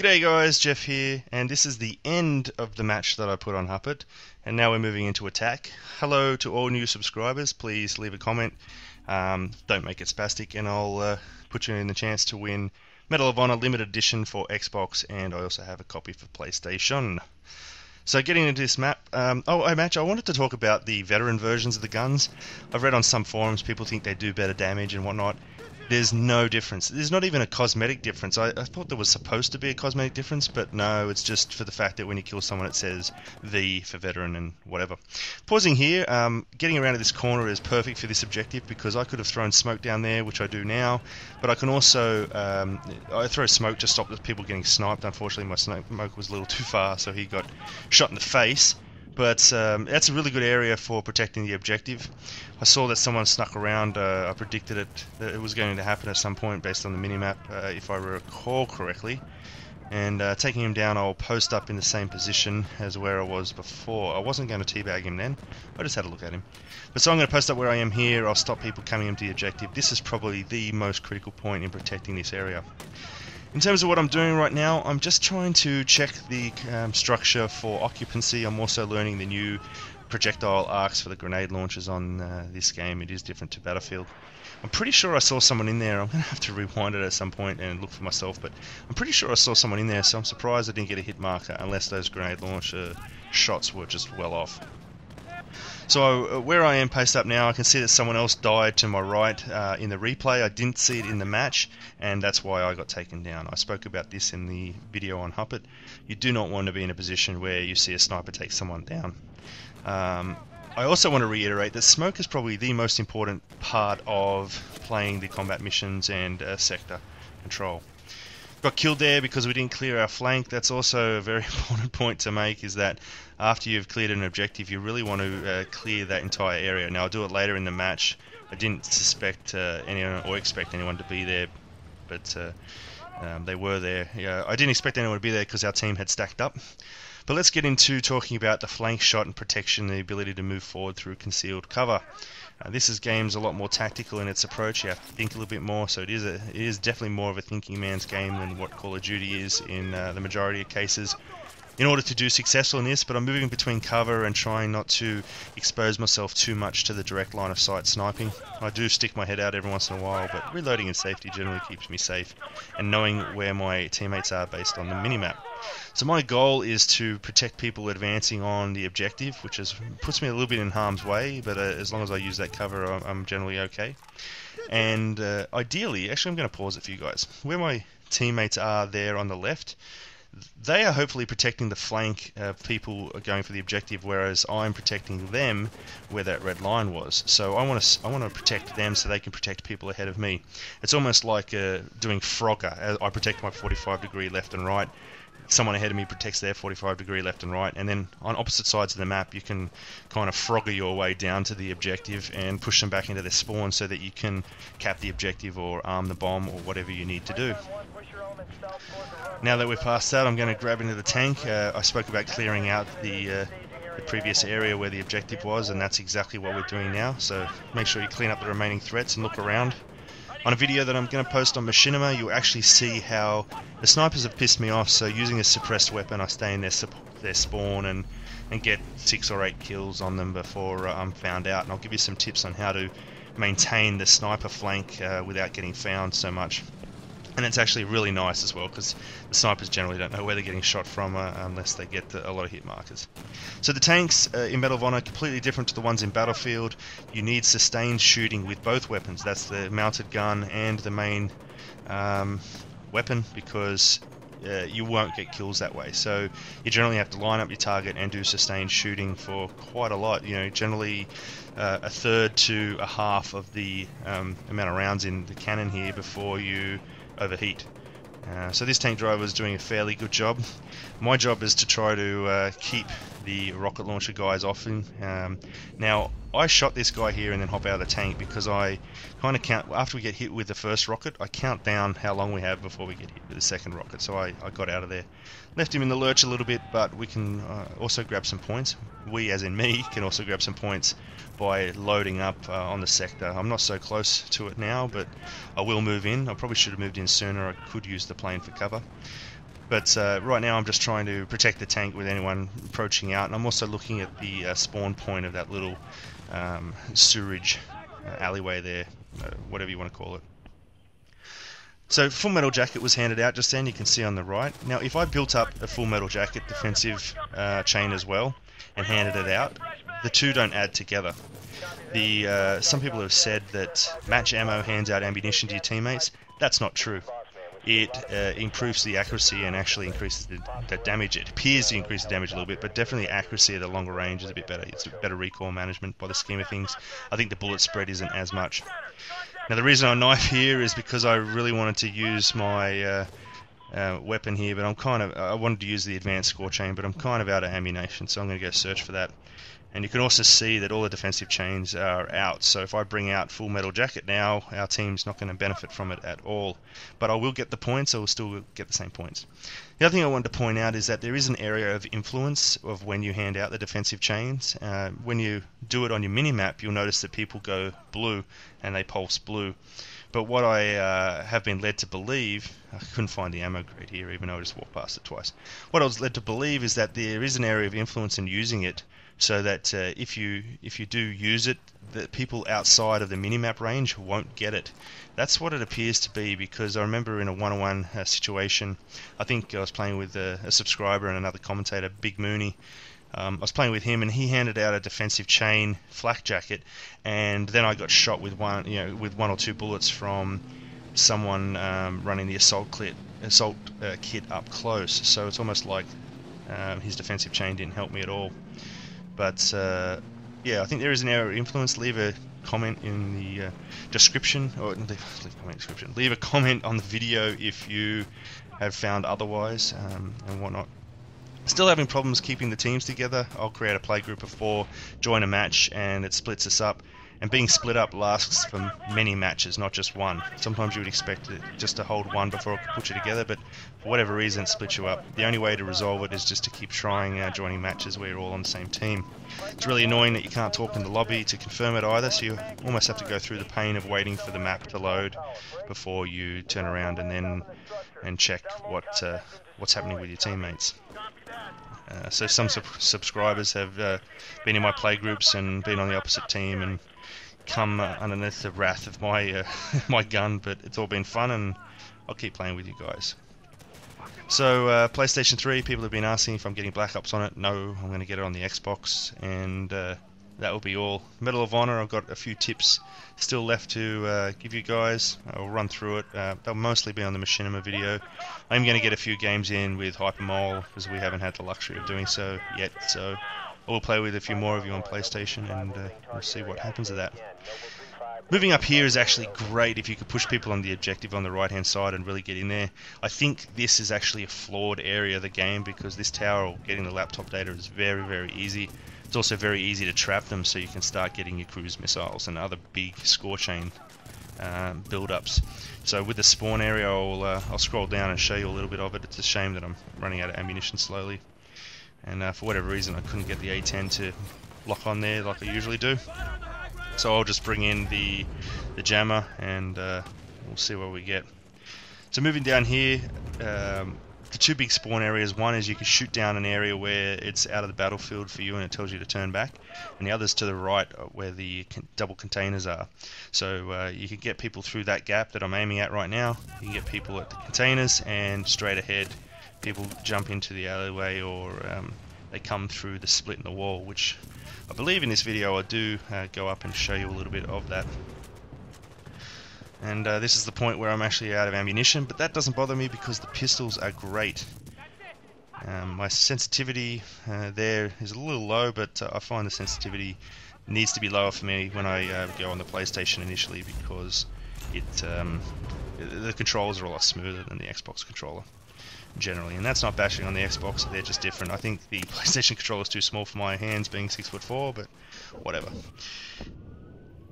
G'day guys, Jeff here, and this is the end of the match that I put on Huppet, and now we're moving into attack. Hello to all new subscribers, please leave a comment, don't make it spastic, and I'll put you in the chance to win Medal of Honor Limited Edition for Xbox, and I also have a copy for PlayStation. So getting into this map, I wanted to talk about the veteran versions of the guns. I've read on some forums people think they do better damage and whatnot. There's no difference. There's not even a cosmetic difference. I thought there was supposed to be a cosmetic difference, but no, it's just for the fact that when you kill someone it says V for veteran and whatever. Pausing here, getting around to this corner is perfect for this objective because I could have thrown smoke down there, which I do now, but I can also I throw smoke to stop the people getting sniped. Unfortunately my smoke was a little too far, so he got shot in the face. But that's a really good area for protecting the objective. I saw that someone snuck around. I predicted that it was going to happen at some point based on the minimap, if I recall correctly. And taking him down, I'll post up in the same position as where I was before. I wasn't going to teabag him then. I just had a look at him. But so I'm going to post up where I am here. I'll stop people coming into the objective. This is probably the most critical point in protecting this area. In terms of what I'm doing right now, I'm just trying to check the structure for occupancy. I'm also learning the new projectile arcs for the grenade launchers on this game. It is different to Battlefield. I'm pretty sure I saw someone in there. I'm going to have to rewind it at some point and look for myself, but I'm pretty sure I saw someone in there, so I'm surprised I didn't get a hit marker unless those grenade launcher shots were just well off. So where I am paced up now, I can see that someone else died to my right in the replay. I didn't see it in the match, and that's why I got taken down. I spoke about this in the video on Huppet. You do not want to be in a position where you see a sniper take someone down. I also want to reiterate that smoke is probably the most important part of playing the combat missions and sector control. Got killed there because we didn't clear our flank. That's also a very important point to make, is that after you've cleared an objective you really want to clear that entire area. Now I'll do it later in the match. I didn't suspect anyone or expect anyone to be there, but they were there. Yeah, I didn't expect anyone to be there because our team had stacked up. But let's get into talking about the flank shot and protection, the ability to move forward through concealed cover. This game's a lot more tactical in its approach. You have to think a little bit more, so it is definitely more of a thinking man's game than what Call of Duty is in the majority of cases. In order to do successful in this, but I'm moving between cover and trying not to expose myself too much to the direct line of sight sniping. I do stick my head out every once in a while, but reloading in safety generally keeps me safe, and knowing where my teammates are based on the minimap. So my goal is to protect people advancing on the objective, which puts me a little bit in harm's way, but as long as I use that cover I'm generally okay. And ideally, actually I'm going to pause it for you guys, where my teammates are there on the left, they are hopefully protecting the flank of people going for the objective, whereas I'm protecting them where that red line was. So I want to protect them so they can protect people ahead of me. It's almost like doing Frogger. I protect my 45-degree left and right. Someone ahead of me protects their 45-degree left and right, and then on opposite sides of the map you can kind of Frogger your way down to the objective and push them back into their spawn so that you can cap the objective or arm the bomb or whatever you need to do. Now that we're past that, I'm going to grab into the tank. I spoke about clearing out the previous area where the objective was, and that's exactly what we're doing now. So make sure you clean up the remaining threats and look around. On a video that I'm going to post on Machinima, you'll actually see how the snipers have pissed me off, so using a suppressed weapon I stay in their spawn and get 6 or 8 kills on them before I'm found out, and I'll give you some tips on how to maintain the sniper flank without getting found so much. And it's actually really nice as well, because the snipers generally don't know where they're getting shot from unless they get a lot of hit markers. So the tanks in Medal of Honor are completely different to the ones in Battlefield. You need sustained shooting with both weapons. That's the mounted gun and the main weapon, because you won't get kills that way. So you generally have to line up your target and do sustained shooting for quite a lot. You know, generally a third to a half of the amount of rounds in the cannon here before you overheat. So this tank driver is doing a fairly good job. My job is to try to keep the rocket launcher guys off him. Now I shot this guy here and then hop out of the tank because I kind of count, after we get hit with the first rocket, I count down how long we have before we get hit with the second rocket. So I got out of there. Left him in the lurch a little bit, but we can also grab some points. We, as in me, can also grab some points by loading up on the sector. I'm not so close to it now, but I will move in. I probably should have moved in sooner. I could use the plane for cover. But right now I'm just trying to protect the tank with anyone approaching out, and I'm also looking at the spawn point of that little sewerage alleyway there, whatever you want to call it. So full metal jacket was handed out just then, you can see on the right. Now if I built up a full metal jacket defensive chain as well and handed it out, the two don't add together. Some people have said that match ammo hands out ammunition to your teammates. That's not true. It improves the accuracy and actually increases the damage. It appears to increase the damage a little bit, but definitely accuracy at a longer range is a bit better. It's better recoil management by the scheme of things. I think the bullet spread isn't as much. Now the reason I knife here is because I really wanted to use my weapon here, but I wanted to use the advanced score chain, but I'm kind of out of ammunition, so I'm going to go search for that. And you can also see that all the defensive chains are out, so if I bring out full metal jacket now, our team's not going to benefit from it at all. But I will get the points, I will still get the same points. The other thing I wanted to point out is that there is an area of influence of when you hand out the defensive chains. When you do it on your mini-map, you'll notice that people go blue, and they pulse blue. But what I have been led to believe, I couldn't find the ammo crate here even though I just walked past it twice. What I was led to believe is that there is an area of influence in using it, so that if you do use it, the people outside of the minimap range won't get it. That's what it appears to be, because I remember in a one-on-one situation, I think I was playing with a subscriber and another commentator, Big Mooney. I was playing with him and he handed out a defensive chain flak jacket, and then I got shot with one or two bullets from someone running the assault kit up close. So it's almost like his defensive chain didn't help me at all. But yeah, I think there is an area of influence. Leave a comment in the description, or leave a comment on the video if you have found otherwise, and whatnot. Still having problems keeping the teams together. I'll create a play group of 4, join a match, and it splits us up. And being split up lasts for many matches, not just one. Sometimes you would expect it just to hold one before it could put you together, but for whatever reason it splits you up. The only way to resolve it is just to keep trying joining matches where you're all on the same team. It's really annoying that you can't talk in the lobby to confirm it either, so you almost have to go through the pain of waiting for the map to load before you turn around and check what's happening with your teammates. So some subscribers have been in my play groups and been on the opposite team and come underneath the wrath of my my gun, but it's all been fun and I'll keep playing with you guys. So PlayStation 3, people have been asking if I'm getting Black Ops on it. No, I'm going to get it on the Xbox, and that will be all. Medal of Honor, I've got a few tips still left to give you guys. I'll run through it. They'll mostly be on the Machinima video. I'm going to get a few games in with Hypermole, because we haven't had the luxury of doing so yet, so I will play with a few more of you on PlayStation, and we'll see what happens to that. Moving up here is actually great if you could push people on the objective on the right hand side and really get in there. I think this is actually a flawed area of the game, because this tower or getting the laptop data is very, very easy. It's also very easy to trap them, so you can start getting your cruise missiles and other big score chain build-ups. So with the spawn area, I'll scroll down and show you a little bit of it. It's a shame that I'm running out of ammunition slowly, and for whatever reason I couldn't get the A10 to lock on there like I usually do. So I'll just bring in the jammer, and we'll see what we get. So moving down here, the two big spawn areas. One is you can shoot down an area where it's out of the battlefield for you and it tells you to turn back, and the other's to the right where the double containers are. So you can get people through that gap that I'm aiming at right now. You can get people at the containers, and straight ahead people jump into the alleyway, or they come through the split in the wall, which I believe in this video I do go up and show you a little bit of that. And this is the point where I'm actually out of ammunition, but that doesn't bother me because the pistols are great. My sensitivity there is a little low, but I find the sensitivity needs to be lower for me when I go on the PlayStation initially, because the controls are a lot smoother than the Xbox controller generally, and that's not bashing on the Xbox, they're just different. I think the PlayStation controller is too small for my hands, being 6'4", but whatever.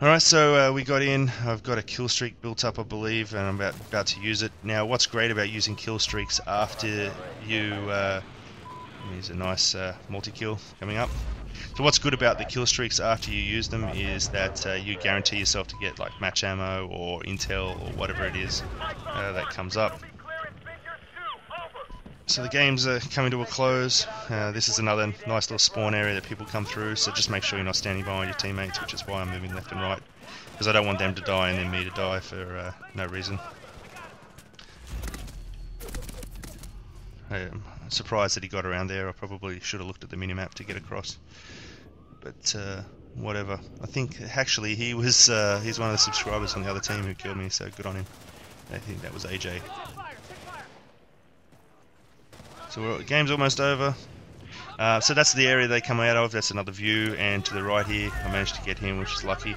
Alright, so we got in. I've got a kill streak built up, I believe, and I'm about to use it. Now, what's great about using kill streaks after you... here's a nice multi-kill coming up. So what's good about the kill streaks after you use them is that you guarantee yourself to get like match ammo or intel or whatever it is that comes up. So the game's coming to a close. This is another nice little spawn area that people come through, so just make sure you're not standing behind your teammates, which is why I'm moving left and right, because I don't want them to die and then me to die for no reason. I'm surprised that he got around there. I probably should have looked at the minimap to get across, but whatever. I think actually he's one of the subscribers on the other team who killed me, so good on him. I think that was AJ. So the game's almost over. So that's the area they come out of. That's another view, and to the right here I managed to get him, which is lucky.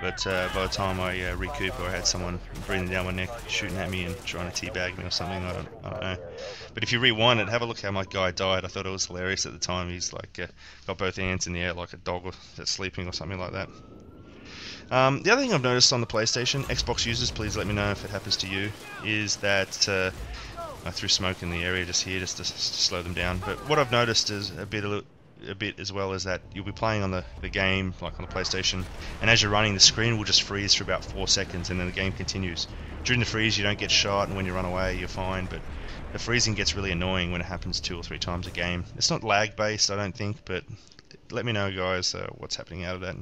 But by the time I recoup, I had someone breathing down my neck, shooting at me and trying to teabag me or something. I don't know. But if you rewind it, have a look how my guy died. I thought it was hilarious at the time. He's like got both hands in the air like a dog that's sleeping or something like that. The other thing I've noticed on the PlayStation, Xbox users, please let me know if it happens to you, is that I threw smoke in the area just here just to slow them down. But what I've noticed is a bit as well is that you'll be playing on the game, like on the PlayStation, and as you're running, the screen will just freeze for about 4 seconds, and then the game continues. During the freeze, you don't get shot, and when you run away, you're fine. But the freezing gets really annoying when it happens 2 or 3 times a game. It's not lag based, I don't think, but let me know, guys, what's happening out of that,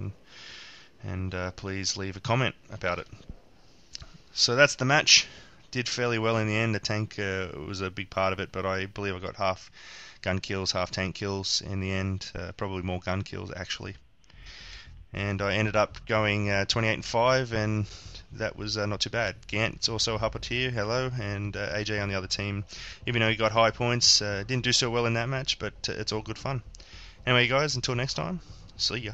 and please leave a comment about it. So that's the match. Did fairly well in the end. The tank was a big part of it, but I believe I got half gun kills, half tank kills in the end. Probably more gun kills actually. And I ended up going 28-5, and that was not too bad. Gant's also a puppeteer, hello, and AJ on the other team. Even though he got high points, didn't do so well in that match, but it's all good fun. Anyway, guys, until next time, see ya.